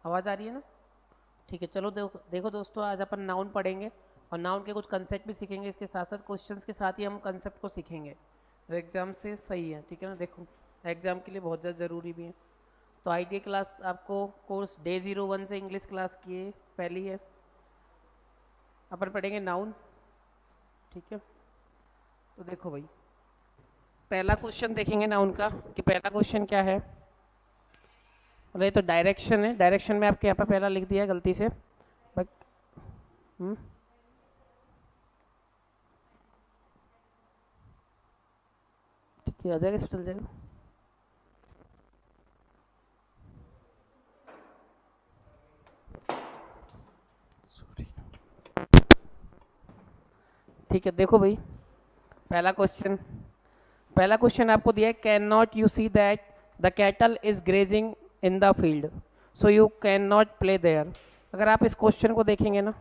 आवाज़ आ रही है ना? ठीक है, चलो देखो देखो दोस्तों, आज अपन नाउन पढ़ेंगे और नाउन के कुछ कंसेप्ट भी सीखेंगे। इसके साथ साथ क्वेश्चंस के साथ ही हम कंसेप्ट को सीखेंगे, तो एग्ज़ाम से सही है। ठीक है ना? देखो, एग्ज़ाम के लिए बहुत ज़्यादा ज़रूरी भी है। तो आई टी क्लास आपको कोर्स डे 01 से इंग्लिश क्लास की पहली है। अपन पढ़ेंगे नाउन। ठीक है, तो देखो भाई, पहला क्वेश्चन देखेंगे नाउन का कि पहला क्वेश्चन क्या है। मतलब ये तो डायरेक्शन है, डायरेक्शन में आपके यहाँ पर पहला लिख दिया है गलती से, बट ठीक है, आ जाएगा, सब चल जाएगा। ठीक है, देखो भाई, पहला क्वेश्चन पहला क्वेश्चन आपको दिया है, can not you see that the cattle is grazing in the field so you can not play there. अगर आप इस क्वेश्चन को देखेंगे ना,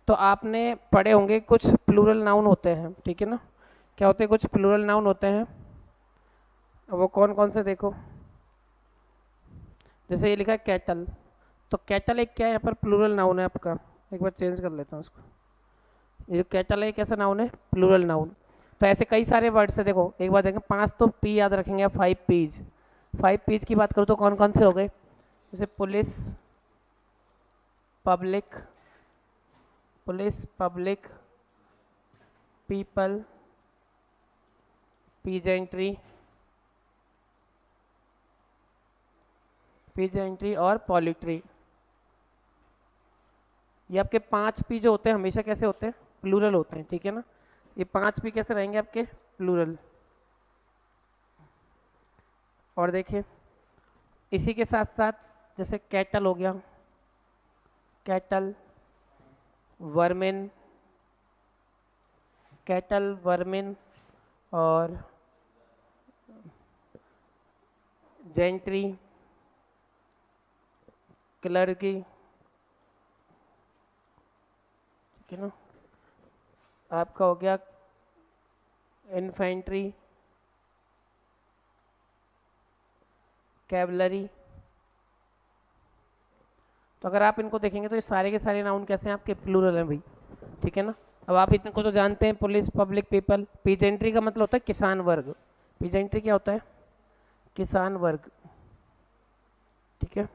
तो आपने पढ़े होंगे कुछ प्लूरल नाउन होते हैं। ठीक है ना? क्या होते हैं? कुछ प्लूरल नाउन होते हैं। वो कौन कौन से देखो, जैसे ये लिखा है कैटल, तो कैटल एक क्या है, यहाँ पर प्लूरल नाउन है आपका। एक बार चेंज कर लेता हूँ उसको। ये जो कैटल है कैसा नाउन है? Plural noun. तो ऐसे कई सारे वर्ड्स है। देखो एक बार देखें, 5 तो पी याद रखेंगे, 5 पीज। 5 पीज की बात करूँ तो कौन कौन से हो गए? जैसे police, public, police, public, people, peasantry, peasantry और पॉलिट्री। ये आपके 5 पी जो होते हैं हमेशा कैसे होते हैं? प्लूरल होते हैं। ठीक है ना? ये 5 पी कैसे रहेंगे आपके? प्लूरल। और देखिए, इसी के साथ साथ जैसे कैटल हो गया, कैटल, वर्मिन, कैटल, वर्मिन और जेंट्री, क्लर्की। ठीक है ना? आपका हो गया इन्फेंट्री, कैवलरी। तो अगर आप इनको देखेंगे तो ये सारे के सारे नाउन कैसे हैं? आपके प्लूरल हैं भाई। ठीक है ना? अब आप इनको तो जानते हैं, पुलिस, पब्लिक, पीपल। पीजेंट्री का मतलब होता है किसान वर्ग। पीजेंट्री क्या होता है? किसान वर्ग। ठीक है?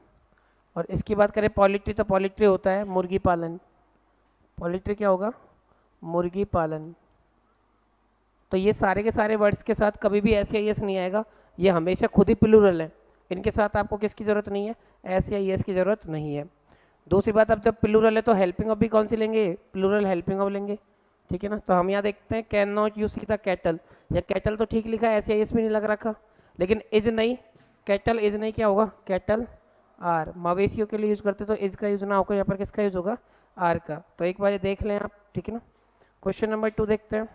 और इसकी बात करें पॉलिट्री, तो पॉलिट्री होता है मुर्गी पालन। पॉलिट्री क्या होगा? मुर्गी पालन। तो ये सारे के सारे वर्ड्स के साथ कभी भी एस या एस नहीं आएगा, ये हमेशा खुद ही प्लूरल है। इनके साथ आपको किसकी ज़रूरत नहीं है? एस या एस की ज़रूरत नहीं है। दूसरी बात, अब जब प्लूरल है तो हेल्पिंग ऑफ भी कौन सी लेंगे? प्लूरल हेल्पिंग ऑफ लेंगे। ठीक है ना? तो हम यहाँ देखते हैं, can not you see the cattle. या कैटल तो ठीक लिखा है, एस या एस भी नहीं लग रखा, लेकिन इज नहीं, कैटल इज नहीं, क्या होगा? Cattle are. मवेशियों के लिए यूज करते तो इज का यूज ना होकर यहाँ पर किसका यूज होगा? आर का। तो एक बार ये देख लें आप। ठीक है ना? क्वेश्चन नंबर 2 देखते हैं।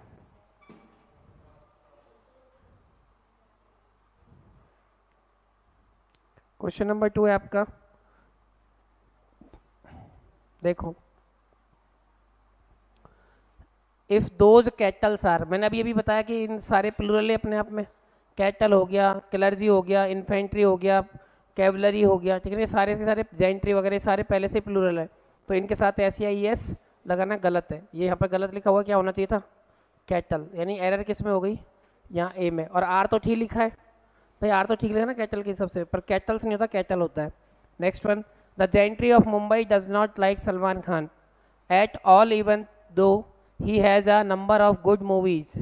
क्वेश्चन नंबर 2 है आपका, देखो, इफ दोज कैटल्स आर। मैंने अभी बताया कि इन सारे प्लूरल है अपने आप में। कैटल हो गया, क्लर्जी हो गया, इन्फेंट्री हो गया, कैवलरी हो गया। ठीक है? ये सारे के सारे, जेंट्री वगैरह सारे पहले से प्लूरल है, तो इनके साथ एस या ई एस लगाना गलत है। ये यहाँ पर गलत लिखा हुआ, क्या होना चाहिए था? कैटल। यानी एरर किस में हो गई? यहाँ ए में। और आर तो ठीक लिखा है भाई, आर तो ठीक लिखा ना कैटल के हिसाब से, पर कैटल्स नहीं होता, कैटल होता है। Next one, the gentry of Mumbai does not like Salman Khan at all even though he has a number of good movies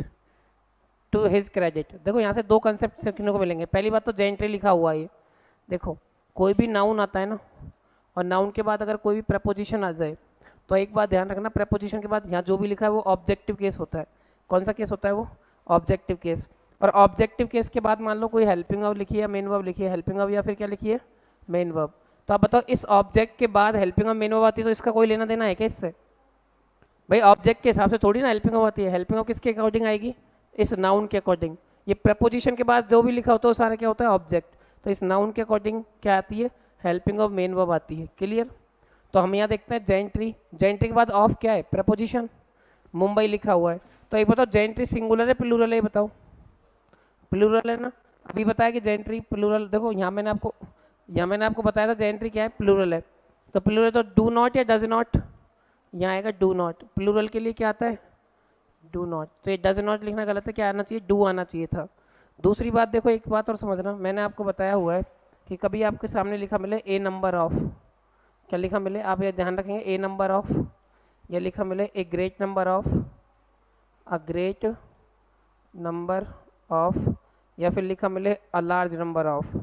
to his credit. देखो यहाँ से दो कंसेप्ट सीखने को मिलेंगे। पहली बात तो जेंट्री लिखा हुआ है ये। देखो, कोई भी नाउन आता है ना, और नाउन के बाद अगर कोई भी प्रपोजिशन आ जाए, तो एक बात ध्यान रखना, प्रपोजिशन के बाद यहाँ जो भी लिखा है वो ऑब्जेक्टिव केस होता है। कौन सा केस होता है वो? Objective case. और ऑब्जेक्टिव केस के बाद मान लो कोई हेल्पिंग वर्ब लिखी है, मेन वर्ब लिखी है, हेल्पिंग वर्ब या फिर क्या लिखी है? Main verb. तो आप बताओ, इस ऑब्जेक्ट के बाद हेल्पिंग वर्ब मेन वर्ब आती है, तो इसका कोई लेना देना है क्या इससे? भाई ऑब्जेक्ट के हिसाब से थोड़ी ना हेल्पिंग वर्ब आती है। हेल्पिंग वर्ब किसके अकॉर्डिंग आएगी? इस नाउन के अकॉर्डिंग। ये प्रपोजिशन के बाद जो भी लिखा होता है वो सारा क्या होता है? ऑब्जेक्ट। तो इस नाउन के अकॉर्डिंग क्या आती है? हेल्पिंग ऑफ मेन वर्ब आती है। क्लियर? तो हम यहाँ देखते हैं जेंट्री। जेंट्री के बाद ऑफ क्या है? प्रपोजिशन। मुंबई लिखा हुआ है, तो एक बताओ, जेंट्री सिंगुलर है प्लूरल है? ये बताओ। प्लूरल है ना? अभी बताया कि जेंट्री प्लूरल। देखो यहाँ मैंने आपको बताया था जेंट्री क्या है? प्लूरल है। तो प्लूरल तो डू नॉट या डज नॉट, यहाँ आएगा डू नॉट। प्लूरल के लिए क्या आता है, डू नॉट। तो ये डज नॉट लिखना गलत है, क्या आना चाहिए, डू आना चाहिए था। दूसरी बात देखो, एक बात और समझना, मैंने आपको बताया हुआ है कि कभी आपके सामने लिखा मिले ए नंबर ऑफ, क्या लिखा मिले, आप ये ध्यान रखेंगे, ए नंबर ऑफ, या लिखा मिले a great number of, a great number of, या फिर लिखा मिले अ लार्ज नंबर ऑफ।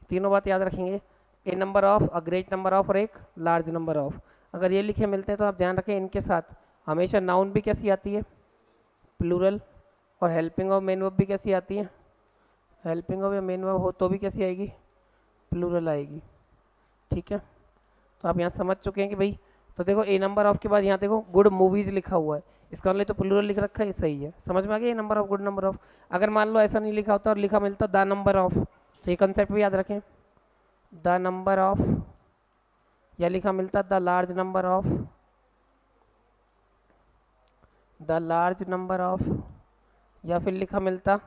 तीनों बात याद रखेंगे, a number of, a great number of और एक लार्ज नंबर ऑफ। अगर ये लिखे मिलते हैं तो आप ध्यान रखें इनके साथ हमेशा नाउन भी कैसी आती है, प्लूरल, और हेल्पिंग ऑफ मेन वर्ब भी कैसी आती है, हेल्पिंग ऑफ या मेन वर्ब हो तो भी कैसी आएगी, प्लूरल आएगी। ठीक है, तो आप यहाँ समझ चुके हैं कि भाई, तो देखो ए नंबर ऑफ के बाद यहाँ देखो गुड मूवीज लिखा हुआ है, इसका मतलब तो प्लूरल लिख रखा है, ये सही है, समझ में आ गया, a number of good number of. अगर मान लो ऐसा नहीं लिखा होता और लिखा मिलता द नंबर ऑफ, तो ये कंसेप्ट भी याद रखें, द नंबर ऑफ, या लिखा मिलता the large number of, the large number of, या फिर लिखा मिलता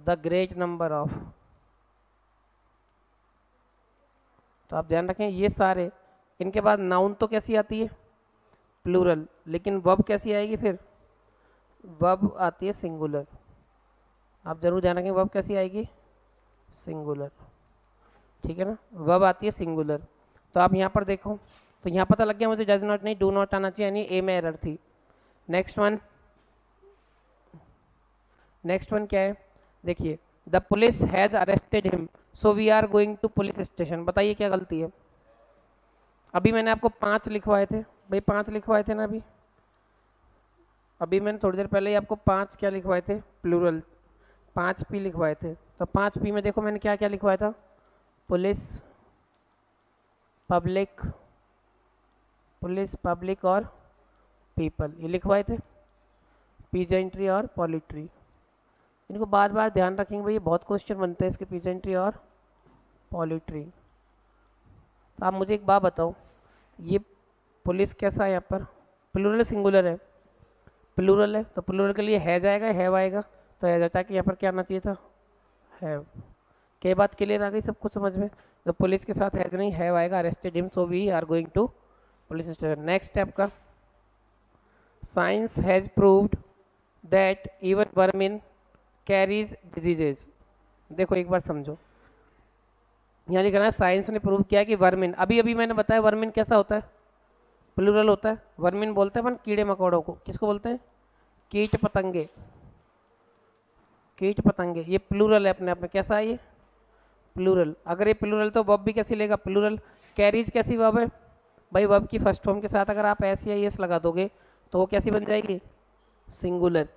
द ग्रेट नंबर ऑफ। तो आप ध्यान रखें ये सारे, इनके बाद नाउन तो कैसी आती है, प्लूरल, लेकिन वर्ब कैसी आएगी, फिर वर्ब आती है सिंगुलर। आप जरूर ध्यान रखें वर्ब कैसी आएगी, सिंगुलर। ठीक है ना, वर्ब आती है सिंगुलर। तो आप यहाँ पर देखो, तो यहाँ पता लग गया मुझे डज नॉट नहीं डू नॉट आना चाहिए, यानी ए में एरर थी। नेक्स्ट वन, नेक्स्ट वन क्या है, देखिए, the police has arrested him so we are going to police station. बताइए क्या गलती है। अभी मैंने आपको 5 लिखवाए थे भाई, 5 लिखवाए थे ना अभी, अभी मैंने थोड़ी देर पहले ही आपको 5 क्या लिखवाए थे, प्लूरल 5 पी लिखवाए थे। तो 5 पी में देखो मैंने क्या क्या लिखवाया था, पुलिस, पब्लिक, पुलिस, पब्लिक और पीपल, ये लिखवाए थे, पीजेंट्री और पॉलिट्री। इनको बार बार ध्यान रखेंगे भाई, ये बहुत क्वेश्चन बनते हैं इसके, पीजेंट्री और पॉलिट्री। तो आप मुझे एक बात बताओ, ये पुलिस कैसा है यहाँ पर, प्लूरल सिंगुलर है, प्लूरल है, तो प्लूरल के लिए हैज आएगा, हैव आएगा, तो हैज आता है कि यहाँ पर क्या आना चाहिए था, हैव। क्या बात क्लियर आ गई सबको समझ में, तो पुलिस के साथ हैज नहीं हैव आएगा, arrested him so we are going to police station. Next step का, science has proved that even vermin carries diseases. देखो एक बार समझो, यहाँ लिखना है साइंस ने प्रूव किया कि वर्मिन, अभी अभी मैंने बताया वर्मिन कैसा होता है, प्लूरल होता है। वर्मिन बोलते हैं अपन कीड़े मकोड़ों को, किसको बोलते हैं, कीट पतंगे, कीट पतंगे, ये प्लूरल है अपने आप में, कैसा है ये, प्लूरल। अगर ये प्लूरल तो वर्ब भी कैसी लेगा, प्लूरल। कैरीज कैसी वर्ब है भाई, वर्ब की फर्स्ट फॉर्म के साथ अगर आप एस या एस लगा दोगे तो वो कैसी बन जाएगी, सिंगुलर।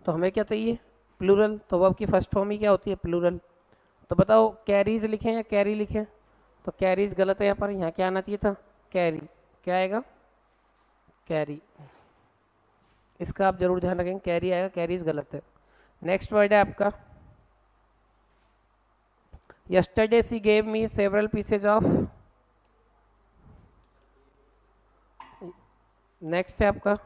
तो हमें क्या चाहिए, प्लूरल, तो वर्ब की फर्स्ट फॉर्म ही क्या होती है, प्लूरल। तो बताओ कैरीज लिखें या कैरी लिखें, तो कैरीज गलत है यहाँ पर, यहाँ क्या आना चाहिए था, कैरी, क्या आएगा, कैरी। इसका आप जरूर ध्यान रखेंगे, कैरी आएगा, कैरीज गलत है। नेक्स्ट वर्ड है आपका, yesterday she gave me several pieces of, next है आपका,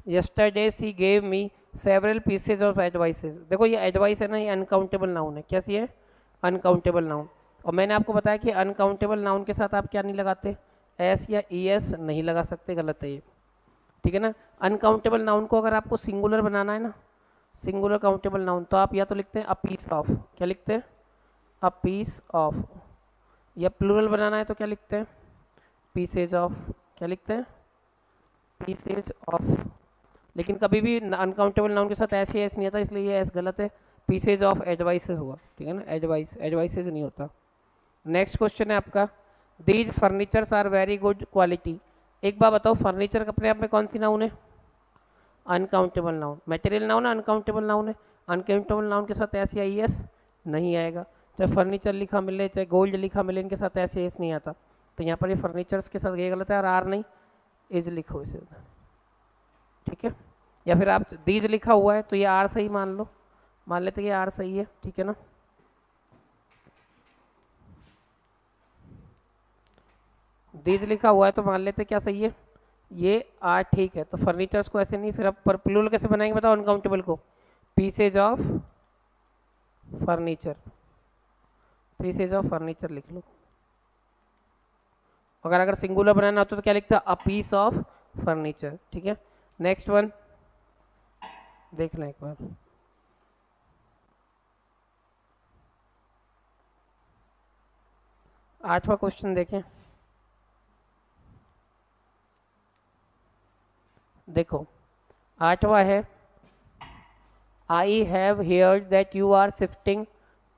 yesterday she gave me several pieces of advices। देखो ये एडवाइस है ना, ये अनकाउंटेबल नाउन है, कैसी है, अनकाउंटेबल नाउन। और मैंने आपको बताया कि अनकाउंटेबल नाउन के साथ आप क्या नहीं लगाते, एस या ई एस नहीं लगा सकते, गलत है ये, ठीक है ना। अनकाउंटेबल नाउन को अगर आपको सिंगुलर बनाना है ना, सिंगुलर काउंटेबल नाउन, तो आप या तो लिखते हैं अ पीस ऑफ, क्या लिखते हैं, अ पीस ऑफ, या प्लूरल बनाना है तो क्या लिखते हैं, पीसेज ऑफ, क्या लिखते हैं, पीसेज ऑफ। लेकिन कभी भी अनकाउंटेबल नाउन के साथ ऐसे एस नहीं आता, इसलिए ये एस गलत है, पीसेज ऑफ एडवाइसेज होगा, ठीक है ना, एडवाइस, एडवाइसेज नहीं होता। नेक्स्ट क्वेश्चन है आपका, these furnitures are very good quality. एक बार बताओ, फर्नीचर अपने आप में कौन सी नाउन है, अनकाउंटेबल नाउन। मटेरियल नाउन है, अनकाउंटेबल नाउन है, अनकाउंटेबल नाउन के साथ एस या ई एस नहीं आएगा। चाहे फर्नीचर लिखा मिले, चाहे गोल्ड लिखा मिले, इनके साथ ऐसे एस नहीं आता। तो यहाँ पर ये फर्नीचर्स के साथ ये गलत है, और आर नहीं, इज लिखो इसे, ठीक है। या फिर आप दीज लिखा हुआ है तो ये आर सही मान लो, मान लेते ये आर सही है, ठीक है ना। दीज लिखा हुआ है तो मान लेते क्या सही है, ये आर ठीक है, तो फर्नीचर्स को ऐसे नहीं, फिर अब पर प्लूरल कैसे बनाएंगे बताओ अनकाउंटेबल को? Pieces of furniture, pieces of furniture लिख लो। अगर सिंगुलर बनाना होता तो क्या लिखता? A piece of furniture. ठीक है, नेक्स्ट वन देख लें एक बार। आठवां क्वेश्चन देखें। देखो आठवां है, I have heard that you are shifting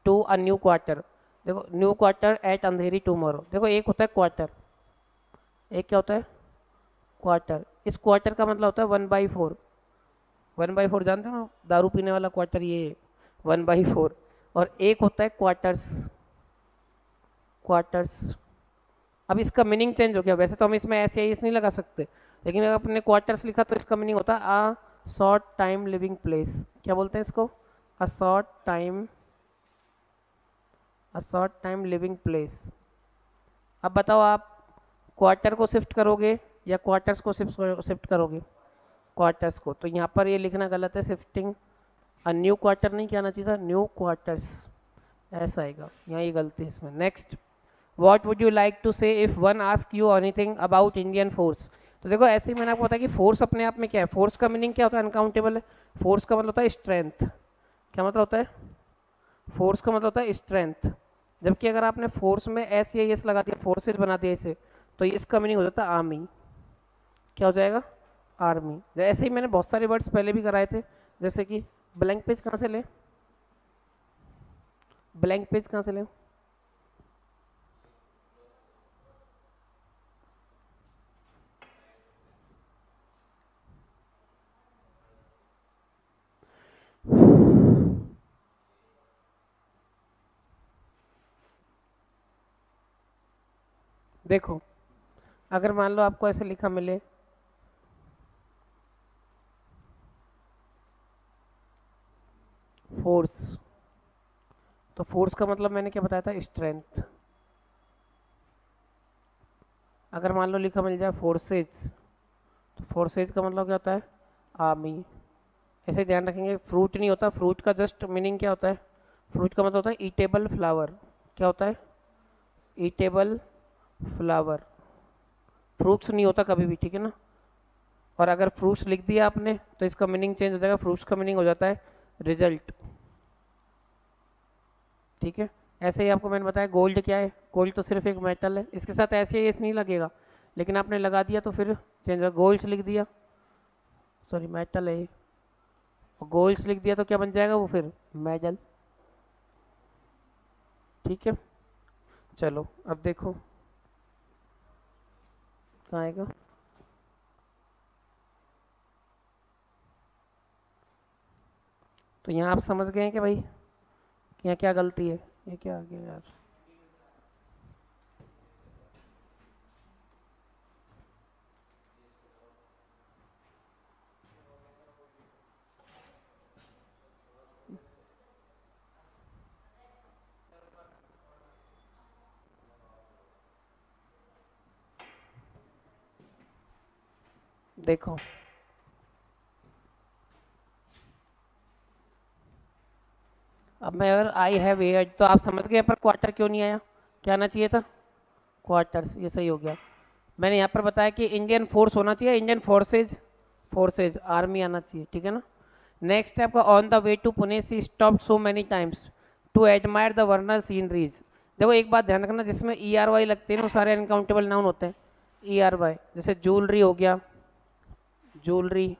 to a new quarter. देखो new quarter at Andheri tomorrow. देखो एक होता है क्वार्टर, एक क्या होता है? क्वार्टर। इस क्वार्टर का मतलब होता है 1/4। 1/4 जानते हो ना, दारू पीने वाला क्वार्टर, ये 1/4। और एक होता है क्वार्टर्स, क्वार्टर्स। अब इसका मीनिंग चेंज हो गया। वैसे तो हम इसमें ऐसे ही नहीं लगा सकते, लेकिन अगर अपने क्वार्टर्स लिखा तो इसका मीनिंग होता है a short time living place. क्या बोलते हैं इसको? A short time, a short time living place. अब बताओ आप क्वार्टर को शिफ्ट करोगे या क्वार्टर्स को शिफ्ट करोगे? क्वार्टर्स को। तो यहाँ पर ये लिखना गलत है, शिफ्टिंग अ न्यू क्वार्टर नहीं कहना चाहिए था, न्यू क्वार्टर्स ऐसा आएगा, यहाँ ये गलती है इसमें। Next, what would you like to say if one ask you anything about Indian force. तो देखो ऐसे ही मैंने आपको बताया कि फोर्स अपने आप में क्या है, फोर्स का मीनिंग क्या होता है? अनकाउंटेबल है। फोर्स का मतलब होता है स्ट्रेंथ। क्या मतलब होता है? फोर्स का मतलब होता है स्ट्रेंथ। जबकि अगर आपने फोर्स में एस या एस लगा दिया, फोर्सेज बना दिया इसे, तो इसका मीनिंग हो जाता है आर्मी। क्या हो जाएगा? आर्मी। ऐसे ही मैंने बहुत सारे वर्ड्स पहले भी कराए थे, जैसे कि ब्लैंक पेज कहाँ से लें? ब्लैंक पेज कहाँ से लें? देखो अगर मान लो आपको ऐसे लिखा मिले, फोर्स, तो फोर्स का मतलब मैंने क्या बताया था? स्ट्रेंथ। अगर मान लो लिखा मिल जाए फोर्सेज, तो फोर्सेज का मतलब क्या होता है? आर्मी। ऐसे ध्यान रखेंगे, फ्रूट नहीं होता, फ्रूट का जस्ट मीनिंग क्या होता है? फ्रूट का मतलब होता है ईटेबल फ्लावर। क्या होता है? Eatable flower. फ्रूट्स नहीं होता कभी भी, ठीक है ना। और अगर फ्रूट्स लिख दिया आपने तो इसका मीनिंग चेंज हो जाएगा, फ्रूट्स का मीनिंग हो जाता है रिजल्ट। ठीक है, ऐसे ही आपको मैंने बताया गोल्ड क्या है? गोल्ड तो सिर्फ एक मेटल है, इसके साथ ऐसे ही नहीं लगेगा, लेकिन आपने लगा दिया तो फिर चेंज होगा। गोल्ड्स लिख दिया, सॉरी मेटल है, और गोल्ड्स लिख दिया तो क्या बन जाएगा वो? फिर मेडल। ठीक है, चलो अब देखो कहाँ आएगा। तो यहाँ आप समझ गए हैं कि भाई कि यहाँ क्या गलती है? ये क्या आ गया यार? देखो अब मैं अगर आई हैव एयर्ड, तो आप समझ गए पर क्वार्टर क्यों नहीं आया? क्या आना चाहिए था? क्वार्टर्स, ये सही हो गया। मैंने यहाँ पर बताया कि इंडियन फोर्स होना चाहिए, इंडियन फोर्सेज, फोर्सेज आर्मी आना चाहिए, ठीक है ना। नेक्स्ट है आपका, on the way to Pune she stop so many times to admire the vernal sceneries. देखो एक बात ध्यान रखना, जिसमें ई आर वाई लगते हैं वो सारे अनकाउंटेबल नाउन होते हैं। ई आर वाई, जैसे ज्वेलरी हो गया, ज्वेलरी,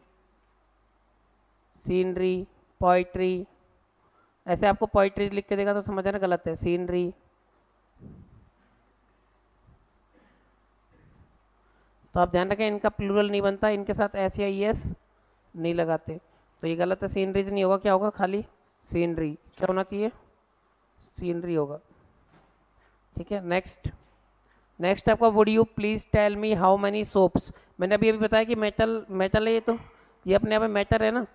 सीनरी, पोइट्री। ऐसे आपको पोइट्री लिख के देगा तो समझ आना गलत है, सीनरी। तो आप ध्यान रखें इनका प्लूरल नहीं बनता, इनके साथ एस या ई एस नहीं लगाते, तो ये गलत है। सीनरीज नहीं होगा, क्या होगा? खाली सीनरी। क्या होना चाहिए? सीनरी होगा। ठीक है, नेक्स्ट। नेक्स्ट आपका, would you please tell me how many soaps. मैंने अभी अभी बताया कि मेटल, मेटल है ये, तो ये अपने आप में मैटर है ना,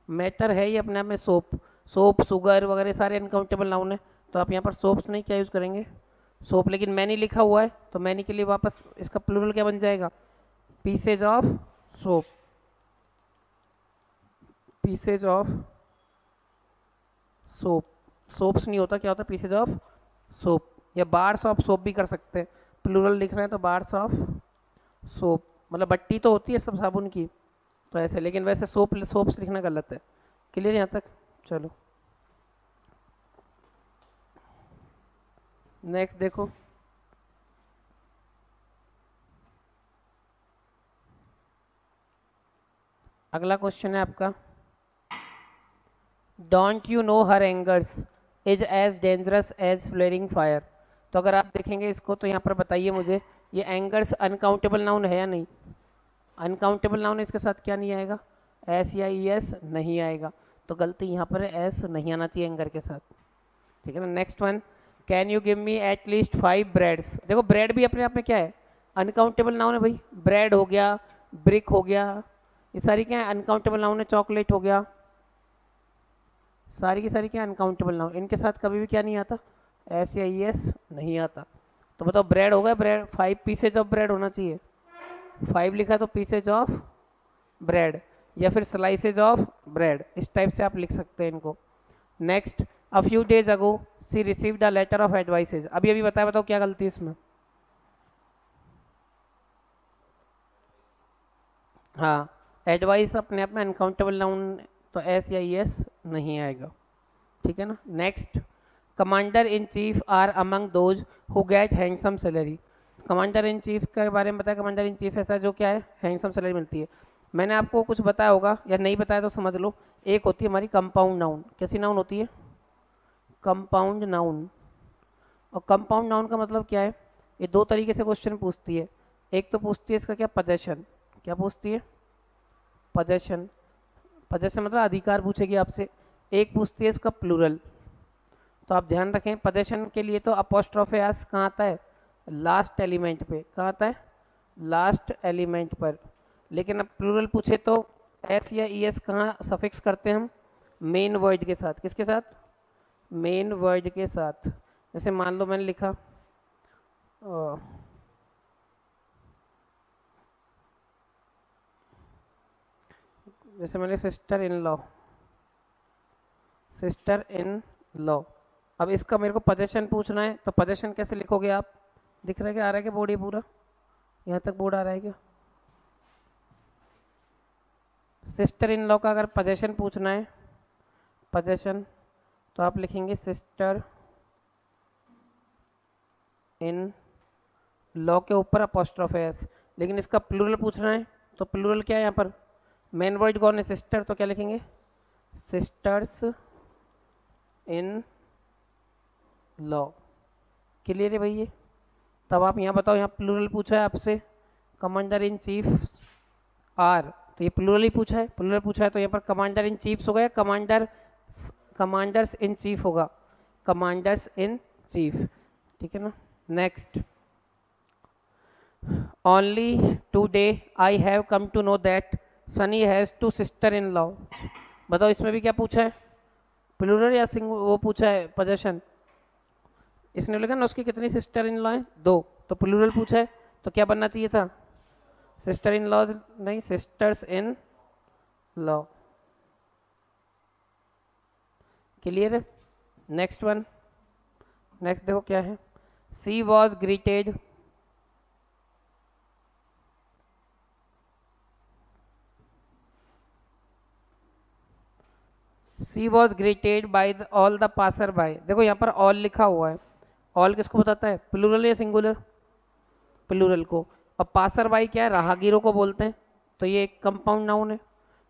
मैटर है ये अपने आप में। सोप, सोप, सुगर वगैरह सारे अनकाउंटेबल नाउन है, तो आप यहाँ पर सोप्स नहीं क्या यूज़ करेंगे? सोप। लेकिन मैनी लिखा हुआ है तो मैनी के लिए वापस इसका प्लूरल क्या बन जाएगा? Pieces of soap, pieces of soap, soaps नहीं होता, क्या होता है पीसेज ऑफ सोप, या बार्स ऑफ सोप भी कर सकते हैं, प्लूरल लिख रहे हैं तो बार्स ऑफ सोप, मतलब बट्टी तो होती है सब साबुन की, तो ऐसे, लेकिन वैसे सोप सोप्स लिखना गलत है। क्लियर यहाँ तक? चलो नेक्स्ट देखो, अगला क्वेश्चन है आपका, don't you know her angers is as dangerous as flaring fire. तो अगर आप देखेंगे इसको तो यहाँ पर बताइए मुझे, ये एंगर्स अनकाउंटेबल नाउन है या नहीं? अनकाउंटेबल नाउन, इसके साथ क्या नहीं आएगा? एस या ई एस नहीं आएगा, तो गलती यहाँ पर एस नहीं आना चाहिए एंगर के साथ। ठीक है ना। Next one, can you give me at least 5 breads. देखो ब्रेड भी अपने आप में क्या है? अनकाउंटेबल नाउन है भाई, ब्रेड हो गया, ब्रिक हो गया, ये सारी क्या है? अनकाउंटेबल नाउन है। चॉकलेट हो गया, सारी की सारी क्या? अनकाउंटेबल नाउन, इनके साथ कभी भी क्या नहीं आता? एस या ई एस नहीं आता। तो बताओ ब्रेड हो गया, ब्रेड 5 पीसेज ऑफ ब्रेड होना चाहिए, 5 लिखा तो पीसेज ऑफ ब्रेड, या फिर स्लाइसेज ऑफ ब्रेड, इस टाइप से आप लिख सकते हैं इनको। Next, a few days ago she received a letter of advices. अभी अभी बताया, बताओ क्या गलती है इसमें? हाँ, एडवाइस अपने आप में अनकाउंटेबल नाउन, तो एस या ई एस नहीं आएगा। ठीक है ना। Next, commander in chief are among those who get handsome salary. Commander in chief के बारे में बताया, कमांडर इन चीफ ऐसा जो क्या है? हैंडसम सैलरी मिलती है। मैंने आपको कुछ बताया होगा या नहीं बताया तो समझ लो, एक होती है हमारी कंपाउंड नाउन। कैसी नाउन होती है? Compound noun. और कंपाउंड नाउन का मतलब क्या है? ये दो तरीके से क्वेश्चन पूछती है। एक तो पूछती है इसका क्या? पोजेशन। क्या पूछती है? पोजेशन। पोजेशन मतलब अधिकार पूछेगी आपसे। एक पूछती है इसका प्लूरल। तो आप ध्यान रखें, पोजेशन के लिए तो अपोस्ट्रोफे एस कहाँ आता है? लास्ट एलिमेंट पे। कहाँ आता है? लास्ट एलिमेंट पर। लेकिन अब प्लूरल पूछे तो एस या ई एस कहाँ सफिक्स करते हैं हम? मेन वर्ड के साथ। किसके साथ? मेन वर्ड के साथ। जैसे मान लो मैंने लिखा जैसे मैंने sister in law, sister in law. अब इसका मेरे को पोजेशन पूछना है, तो पोजेशन कैसे लिखोगे आप? दिख रहा है क्या? आ रहा है क्या बोर्ड? ये पूरा यहाँ तक बोर्ड आ रहा है क्या? सिस्टर इन लॉ का अगर पोजेशन पूछना है, पोजेशन, तो आप लिखेंगे सिस्टर इन लॉ के ऊपर अपोस्ट्रोफ एस। लेकिन इसका प्लूरल पूछना है, तो प्लूरल क्या है यहाँ पर? मेन वर्ड कौन है? सिस्टर, तो क्या लिखेंगे? Sisters in law. क्लियर है भाई ये? तब आप यहाँ बताओ, यहाँ प्लूरल पूछा है आपसे, कमांडर इन चीफ आर, तो ये प्लूरल ही पूछा है। प्लूरल पूछा है तो यहाँ पर कमांडर इन चीफ्स होगा या कमांडर्स इन चीफ होगा? Commanders in chief. ठीक है ना। Next, only today I have come to know that Sunny has 2 sister in law. बताओ इसमें भी क्या पूछा है? प्लूरल या वो पूछा है पोजेशन? इसने लिखा ना उसकी कितनी सिस्टर इन लॉ है? 2, तो प्लूरल पूछा है तो क्या बनना चाहिए था? सिस्टर इन लॉज नहीं, सिस्टर्स इन लॉ। क्लियर है? नेक्स्ट वन, नेक्स्ट देखो क्या है, she was greeted she was greeted by all the passer by. देखो यहाँ पर ऑल लिखा हुआ है, ऑल किसको बताता है? प्लूरल या सिंगुलर? प्लूरल को। और पासर बाई क्या है? राहगीरों को बोलते हैं, तो ये एक कंपाउंड नाउन है।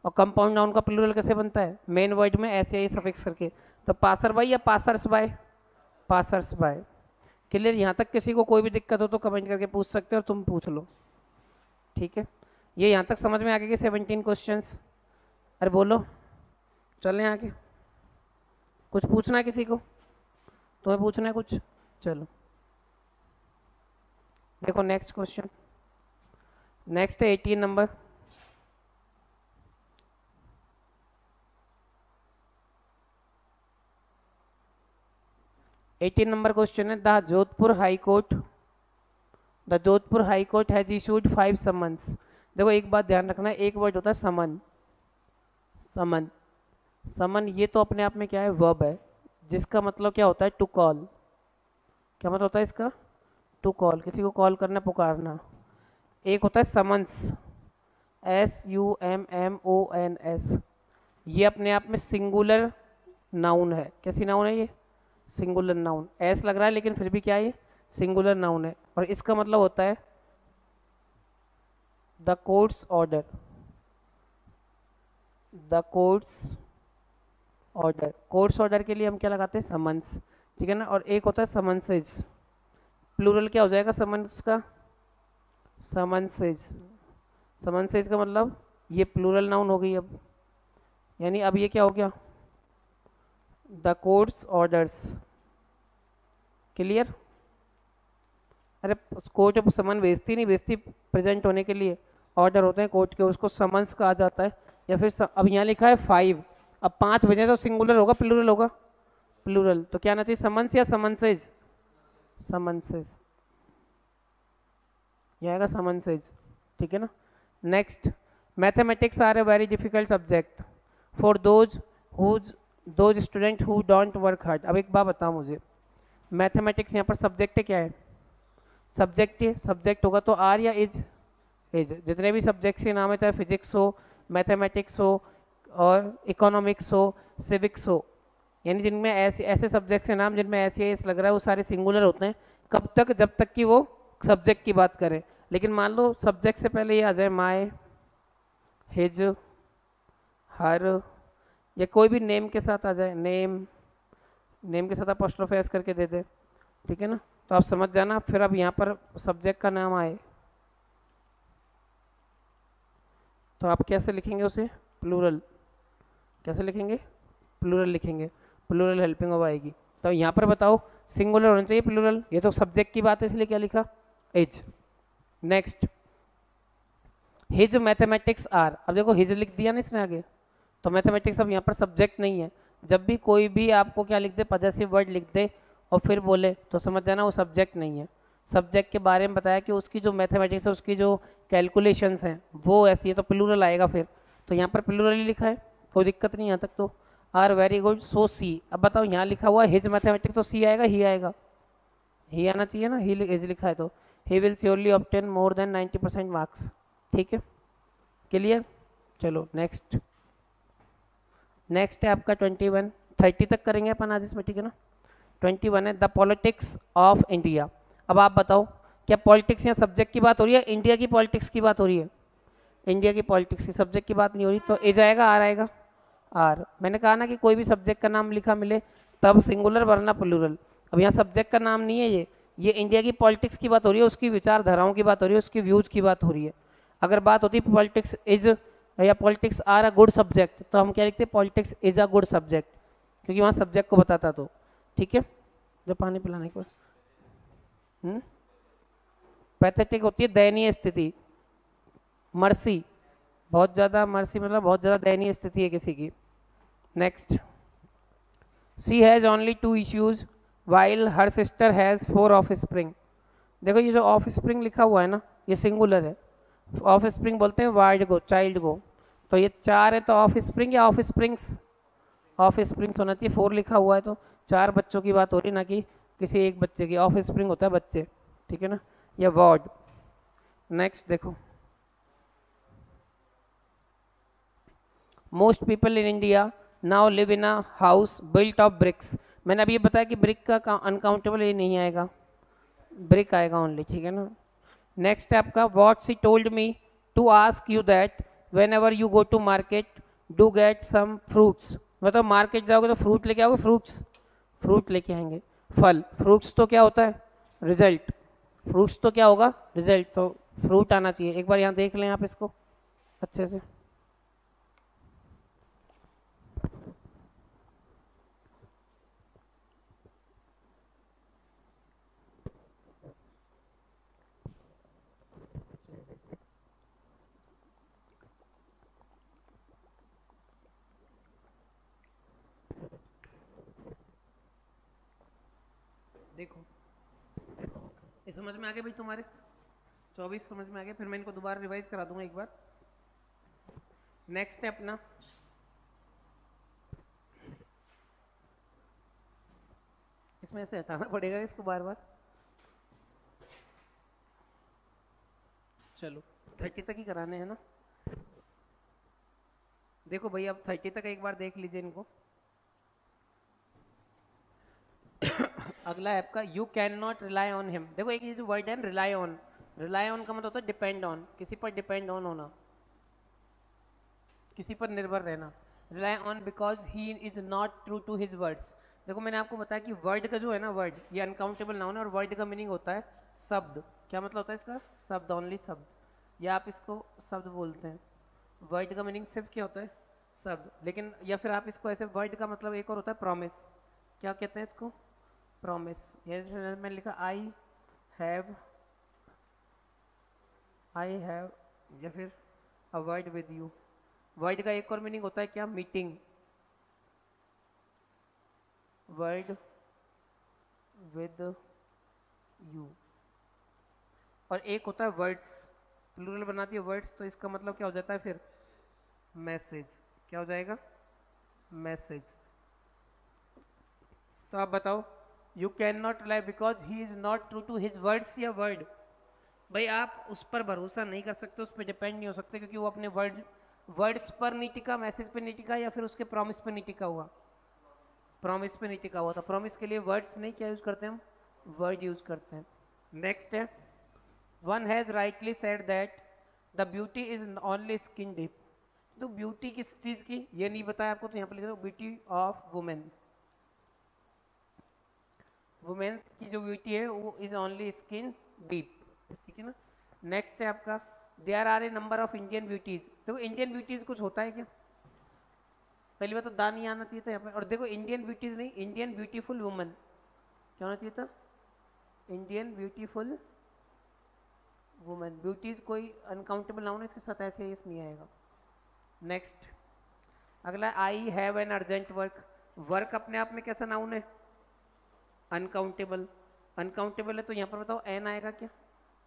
और कंपाउंड नाउन का प्लूरल कैसे बनता है? मेन वर्ड में ऐसे ही सफिक्स करके। तो पासर बाई या passers bye? Passers bye. Clear? यहाँ तक किसी को कोई भी दिक्कत हो तो कमेंट करके पूछ सकते हो, और तुम पूछ लो। ठीक है, ये यहाँ तक समझ में आ गया कि 17 क्वेश्चंस? अरे बोलो, चलें आगे। कुछ पूछना है किसी को? तुम्हें पूछना है कुछ? चलो देखो नेक्स्ट क्वेश्चन, नेक्स्ट है 18 नंबर। एटीन नंबर क्वेश्चन है, the Jodhpur high court has issued 5 summons. देखो एक बात ध्यान रखना है, एक वर्ड होता है समन। समन, समन ये तो अपने आप में क्या है, वर्ब है, जिसका मतलब क्या होता है, टू कॉल। क्या मतलब होता है इसका, टू कॉल, किसी को कॉल करना, पुकारना। एक होता है समन्स, SUMMONS, ये अपने आप में सिंगुलर नाउन है। कैसी नाउन है ये, सिंगुलर नाउन। एस लग रहा है लेकिन फिर भी क्या है ये, सिंगुलर नाउन है। और इसका मतलब होता है the courts order, the courts order. Courts order के लिए हम क्या लगाते हैं, समन्स, ठीक है ना। और एक होता है समन्सेज, प्लूरल क्या हो जाएगा समन्स का, समन्सेज। समन्सेज का मतलब ये प्लूरल नाउन हो गई अब, यानी अब ये क्या हो गया, द कोर्ट्स ऑर्डर्स। क्लियर। अरे कोर्ट जब समन भेजती नहीं, भेजती प्रेजेंट होने के लिए, ऑर्डर होते हैं कोर्ट के, उसको समन्स कहा जाता है। या फिर अब यहाँ लिखा है 5, अब 5 बजे तो सिंगुलर होगा प्लूरल होगा, प्लूरल, तो क्या आना चाहिए, समन्स या समन्सेज, समन्सेज, ये आएगा समन्सेज, ठीक है ना। Next, mathematics are a very difficult subject for those student who don't work hard. अब एक बात बताओ मुझे, मैथमेटिक्स यहाँ पर सब्जेक्ट क्या है, सब्जेक्ट है, सब्जेक्ट होगा तो आर या इज, इज। जितने भी सब्जेक्ट्स के नाम है, चाहे फिजिक्स हो, मैथमेटिक्स हो, और इकोनॉमिक्स हो, सिविक्स हो, यानी जिनमें ऐसे ऐसे सब्जेक्ट्स के नाम जिनमें ऐसे एस लग रहा है, वो सारे सिंगुलर होते हैं। कब तक, जब तक कि वो सब्जेक्ट की बात करें। लेकिन मान लो सब्जेक्ट से पहले ये आ जाए माय, हिज, हर, या कोई भी नेम के साथ आ जाए, नेम, नेम के साथ अपोस्ट्रोफ एस करके दे दे, ठीक है ना, तो आप समझ जाना। फिर अब यहाँ पर सब्जेक्ट का नाम आए तो आप कैसे लिखेंगे उसे, प्लूरल। कैसे लिखेंगे, प्लूरल लिखेंगे, प्लूरल हेल्पिंग ऑफ आएगी। तो यहाँ पर बताओ सिंगुलर होना चाहिए प्लूरल, ये तो सब्जेक्ट की बात है इसलिए क्या लिखा, is. Next, his mathematics are, अब देखो हिज लिख दिया ना इसने आगे, तो मैथमेटिक्स अब यहाँ पर सब्जेक्ट नहीं है। जब भी कोई भी आपको क्या लिख दे, पॉजेसिव वर्ड लिख दे और फिर बोले, तो समझ जाना वो सब्जेक्ट नहीं है। सब्जेक्ट के बारे में बताया कि उसकी जो मैथमेटिक्स है, उसकी जो कैलकुलेशंस हैं वो ऐसी है, तो प्लूरल आएगा फिर। तो यहाँ पर प्लूरल ही लिखा है, कोई दिक्कत नहीं यहाँ तक तो। आर वेरी गुड, सो सी। अब बताओ यहाँ लिखा हुआ हिज मैथमेटिक्स, तो सी आएगा, ही आएगा, ही आना चाहिए ना, ही हिज लिखा है तो। He will surely obtain more than 90% marks, ठीक है, क्लियर। चलो नेक्स्ट, नेक्स्ट है आपका 21, 30 तक करेंगे अपन आज इसमें, ठीक है ना। 21 है द पॉलिटिक्स ऑफ इंडिया। अब आप बताओ, क्या पॉलिटिक्स यहाँ सब्जेक्ट की बात हो रही है, इंडिया की पॉलिटिक्स की बात हो रही है, इंडिया की पॉलिटिक्स की, सब्जेक्ट की बात नहीं हो रही, तो एज आएगा, आर आएगा, आर। मैंने कहा ना कि कोई भी सब्जेक्ट का नाम लिखा मिले तब सिंगुलर वरना प्लूरल। अब यहाँ सब्जेक्ट का नाम नहीं है ये इंडिया की पॉलिटिक्स की बात हो रही है, उसकी विचारधाराओं की बात हो रही है, उसकी व्यूज की बात हो रही है। अगर बात होती है पॉलिटिक्स इज या politics are a good subject, तो हम क्या लिखते हैं, politics is a good subject, क्योंकि वहाँ सब्जेक्ट को बताता, तो ठीक है। जो पानी पिलाने के बाद पैथेटिक होती है दयनीय स्थिति, मर्सी, बहुत ज़्यादा, मर्सी मतलब बहुत ज़्यादा दयनीय स्थिति है किसी की। Next, she has only 2 issues while her sister has 4 of spring. देखो ये जो ऑफ स्प्रिंग लिखा हुआ है ना, ये सिंगुलर है। ऑफ स्प्रिंग बोलते हैं वाइल्ड को, चाइल्ड को, तो ये 4 है तो ऑफ स्प्रिंग या ऑफ स्प्रिंग्स, ऑफ स्प्रिंग्स होना चाहिए। 4 लिखा हुआ है तो 4 बच्चों की बात हो रही, ना कि किसी एक बच्चे की। ऑफ स्प्रिंग होता है बच्चे, ठीक है ना, या वार्ड। नेक्स्ट देखो, most people in India now live in a house built of BRICS. मैंने अभी ये बताया कि ब्रिक का अनकाउंटेबल ये नहीं आएगा, ब्रिक आएगा ओनली, ठीक है ना। नेक्स्ट है आपका, what she told me to ask you that whenever you go to market do get some fruits. मतलब मार्केट जाओगे तो फ्रूट लेके आओगे, फ्रूट्स, फ्रूट लेके आएंगे, फल। फ्रूट्स तो क्या होता है, रिजल्ट, फ्रूट्स तो क्या होगा, रिजल्ट, तो फ्रूट आना चाहिए। एक बार यहाँ देख लें आप इसको अच्छे से, देखो ये समझ में आ गया भाई तुम्हारे। 24 समझ में आ गया, फिर मैं इनको दोबारा रिवाइज करा दूंगा एक बार। नेक्स्ट है अपना इसमें से हटाना पड़ेगा इसको बार बार। चलो 30 तक ही कराने हैं ना। देखो भाई अब 30 तक एक बार देख लीजिए इनको। अगला है आपका you can not rely on him. देखो एक ये जो वर्ड है रिलाई ऑन, रिलाई ऑन का मतलब होता है डिपेंड ऑन, किसी पर डिपेंड ऑन होना, किसी पर निर्भर रहना। Rely on because he is not true to his words. देखो मैंने आपको बताया कि वर्ड का जो है ना, वर्ड ये अनकाउंटेबल नाउन है और वर्ड का मीनिंग होता है शब्द। क्या मतलब होता है इसका? शब्द, ओनली शब्द, या आप इसको शब्द बोलते हैं। वर्ड का मीनिंग सिर्फ क्या होता है? शब्द। लेकिन या फिर आप इसको ऐसे, वर्ड का मतलब एक और होता है प्रॉमिस। क्या कहते हैं इसको? प्रॉमिस। जैसे मैंने लिखा आई हैव या फिर a word with you. Word का एक और मीनिंग होता है क्या? मीटिंग। Word with you. और एक होता है वर्ड्स, प्लूरल बनाती है वर्ड्स, तो इसका मतलब क्या हो जाता है फिर? मैसेज। क्या हो जाएगा? मैसेज। तो आप बताओ, you can not rely because he is not true to his words या वर्ड। भाई आप उस पर भरोसा नहीं कर सकते, उस पर डिपेंड नहीं हो सकते, क्योंकि वो अपने वर्ड्स पर नहीं टिका, मैसेज पे नहीं टिका, या फिर उसके प्रॉमिस पे नहीं टिका हुआ। प्रॉमिस पे नहीं टिका हुआ था। प्रॉमिस के लिए वर्ड्स नहीं क्या यूज करते हैं हम? वर्ड यूज करते हैं। नेक्स्ट है one has rightly said that the beauty is only skin deep. तो ब्यूटी किस चीज की ये नहीं बताया आपको, तो यहाँ पर लिख दो ब्यूटी ऑफ वुमेन। वुमेन की जो ब्यूटी है वो इज ओनली स्किन डीप। ठीक है ना। नेक्स्ट है आपका there are a number of Indian beauties. देखो इंडियन ब्यूटीज कुछ होता है क्या? पहली बात तो दा नहीं आना चाहिए था यहाँ पे। और देखो इंडियन ब्यूटीज नहीं, इंडियन ब्यूटीफुल वुमन क्या होना चाहिए था? Indian beautiful woman. ब्यूटीज कोई अनकाउंटेबल नाउन है, इसके साथ ऐसे इस नहीं आएगा। नेक्स्ट अगला I have an urgent work. Work अपने आप में कैसा नाउन है? अनकाउंटेबल। अनकाउंटेबल है तो यहाँ पर बताओ एन आएगा क्या?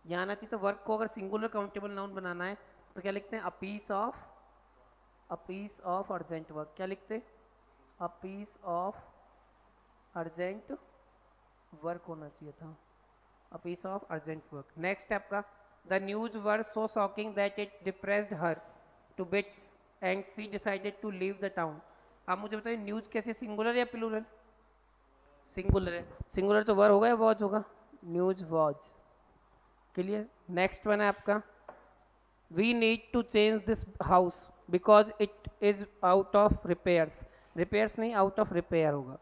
यहाँ आना चाहिए। तो वर्क को अगर सिंगुलर काउंटेबल नाउन बनाना है तो क्या लिखते हैं? A piece of urgent work. क्या लिखते हैं? A piece of urgent work होना चाहिए था। A piece of urgent work. Next है आपका the news were so shocking that it depressed her to bits and she decided to leave the town. आप मुझे बताइए न्यूज कैसे, सिंगुलर या प्लूरल? सिंगुलर है। सिंगुलर तो वर होगा या वॉज होगा? News was. Clear. Next one है आपका we need to change this house because it is out of repairs. Repairs नहीं, आउट ऑफ रिपेयर होगा।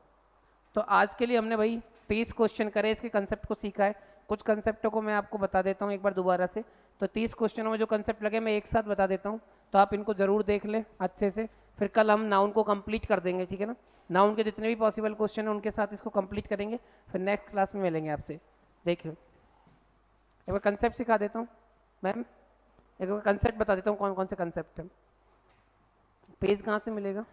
तो आज के लिए हमने भाई 30 क्वेश्चन करे, इसके कंसेप्ट को सीखा है। कुछ कंसेप्टों को मैं आपको बता देता हूँ एक बार दोबारा से। तो 30 क्वेश्चनों में जो कंसेप्ट लगे मैं एक साथ बता देता हूँ, तो आप इनको जरूर देख लें अच्छे से। फिर कल हम नाउन को कंप्लीट कर देंगे, ठीक है ना। नाउन के जितने भी पॉसिबल क्वेश्चन हैं उनके साथ इसको कंप्लीट करेंगे, फिर नेक्स्ट क्लास में मिलेंगे आपसे। देखिए एक बार कंसेप्ट सिखा देता हूँ मैम, एक बार कंसेप्ट बता देता हूँ कौन कौन से कंसेप्ट हैं। पेज कहाँ से मिलेगा?